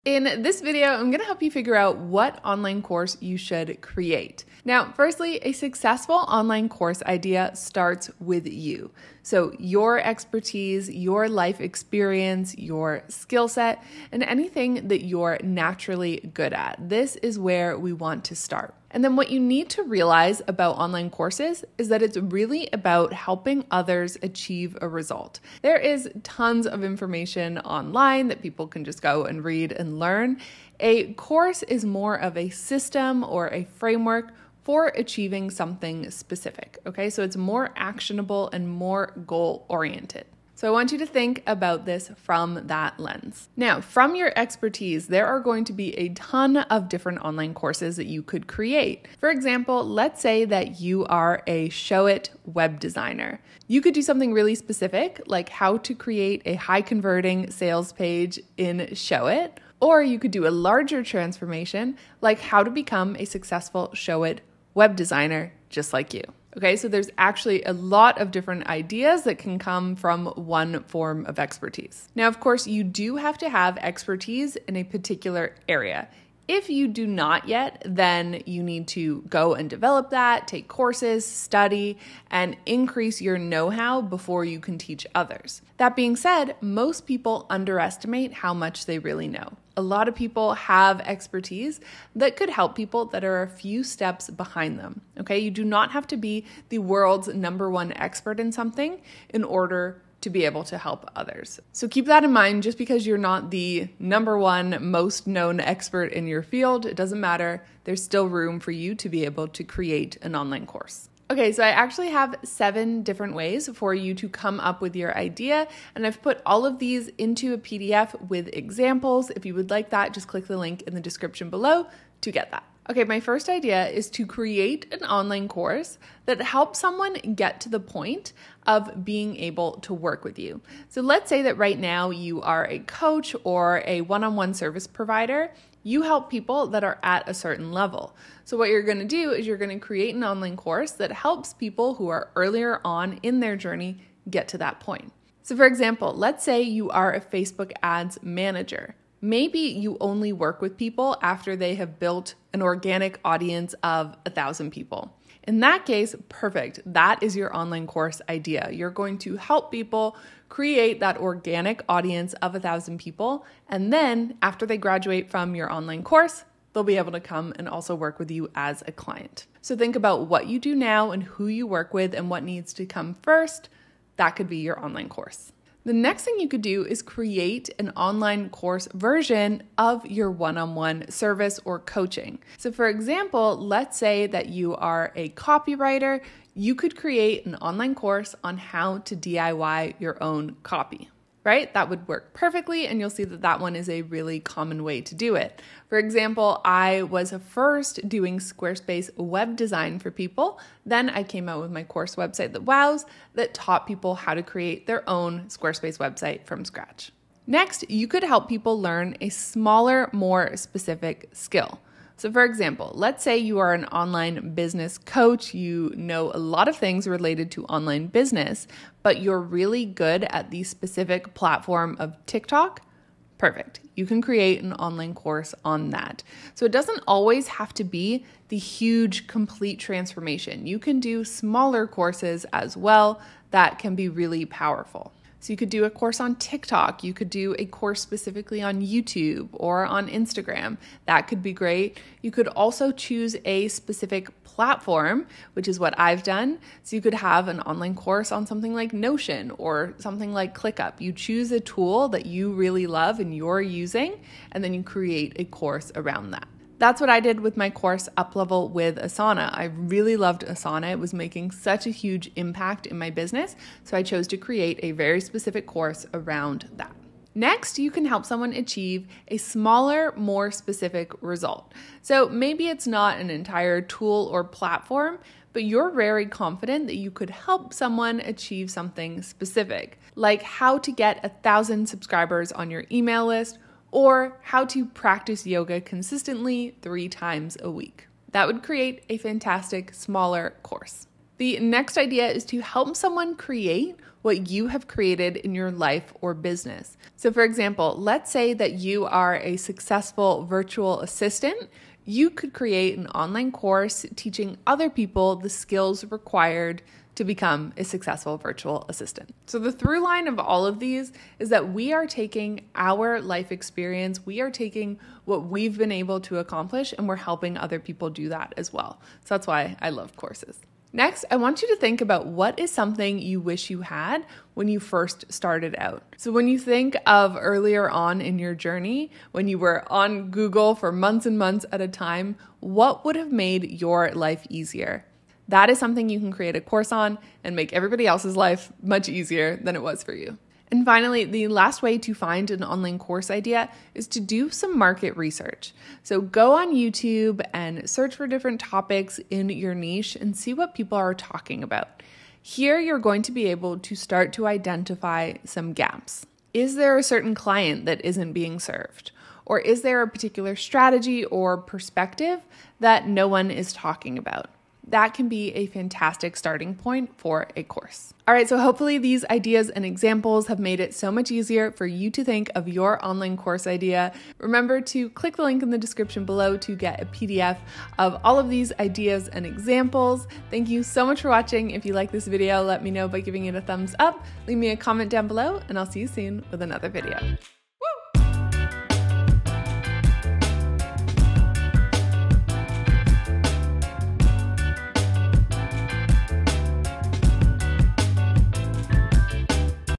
In this video, I'm going to help you figure out what online course you should create. Now, firstly, a successful online course idea starts with you. So your expertise, your life experience, your skill set, and anything that you're naturally good at. This is where we want to start. And then what you need to realize about online courses is that it's really about helping others achieve a result. There is tons of information online that people can just go and read and learn. A course is more of a system or a framework for achieving something specific, okay? So it's more actionable and more goal-oriented. So I want you to think about this from that lens. Now, from your expertise, there are going to be a ton of different online courses that you could create. For example, let's say that you are a Show It web designer. You could do something really specific, like how to create a high-converting sales page in Show It, or you could do a larger transformation, like how to become a successful Show It web designer just like you. Okay, so there's actually a lot of different ideas that can come from one form of expertise. Now, of course, you do have to have expertise in a particular area. If you do not yet, then you need to go and develop that, take courses, study, and increase your know-how before you can teach others. That being said, most people underestimate how much they really know. A lot of people have expertise that could help people that are a few steps behind them, okay? You do not have to be the world's #1 expert in something in order to be able to help others. So keep that in mind. Just because you're not the #1 most known expert in your field, it doesn't matter. There's still room for you to be able to create an online course. Okay, so I actually have 7 different ways for you to come up with your idea, and I've put all of these into a PDF with examples. If you would like that, just click the link in the description below to get that. Okay, my first idea is to create an online course that helps someone get to the point of being able to work with you. So let's say that right now you are a coach or a one-on-one service provider. You help people that are at a certain level. So what you're going to do is you're going to create an online course that helps people who are earlier on in their journey get to that point. So for example, let's say you are a Facebook ads manager. Maybe you only work with people after they have built an organic audience of 1,000 people. In that case, perfect. That is your online course idea. You're going to help people create that organic audience of 1,000 people. And then after they graduate from your online course, they'll be able to come and also work with you as a client. So think about what you do now and who you work with and what needs to come first. That could be your online course. The next thing you could do is create an online course version of your one-on-one service or coaching. So for example, let's say that you are a copywriter. You could create an online course on how to DIY your own copy, right? That would work perfectly, and you'll see that that one is a really common way to do it. For example, I was first doing Squarespace web design for people. Then I came out with my course Website That Wows that taught people how to create their own Squarespace website from scratch. Next, you could help people learn a smaller, more specific skill. So for example, let's say you are an online business coach, you know a lot of things related to online business, but you're really good at the specific platform of TikTok. Perfect. You can create an online course on that. So it doesn't always have to be the huge, complete transformation. You can do smaller courses as well that can be really powerful. So you could do a course on TikTok, you could do a course specifically on YouTube or on Instagram. That could be great. You could also choose a specific platform, which is what I've done. So you could have an online course on something like Notion or something like ClickUp. You choose a tool that you really love and you're using, and then you create a course around that. That's what I did with my course Uplevel with Asana. I really loved Asana. It was making such a huge impact in my business, so I chose to create a very specific course around that. Next, you can help someone achieve a smaller, more specific result. So maybe it's not an entire tool or platform, but you're very confident that you could help someone achieve something specific, like how to get 1,000 subscribers on your email list, or how to practice yoga consistently 3 times a week. That would create a fantastic, smaller course. The next idea is to help someone create what you have created in your life or business. So for example, let's say that you are a successful virtual assistant. You could create an online course teaching other people the skills required to become a successful virtual assistant. So the through line of all of these is that we are taking our life experience, we are taking what we've been able to accomplish, and we're helping other people do that as well. So that's why I love courses. Next, I want you to think about what is something you wish you had when you first started out. So when you think of earlier on in your journey, when you were on Google for months and months at a time, what would have made your life easier? That is something you can create a course on and make everybody else's life much easier than it was for you. And finally, the last way to find an online course idea is to do some market research. So go on YouTube and search for different topics in your niche and see what people are talking about. Here, you're going to be able to start to identify some gaps. Is there a certain client that isn't being served? Or is there a particular strategy or perspective that no one is talking about? That can be a fantastic starting point for a course. All right, so hopefully these ideas and examples have made it so much easier for you to think of your online course idea. Remember to click the link in the description below to get a PDF of all of these ideas and examples. Thank you so much for watching. If you like this video, let me know by giving it a thumbs up. Leave me a comment down below, and I'll see you soon with another video.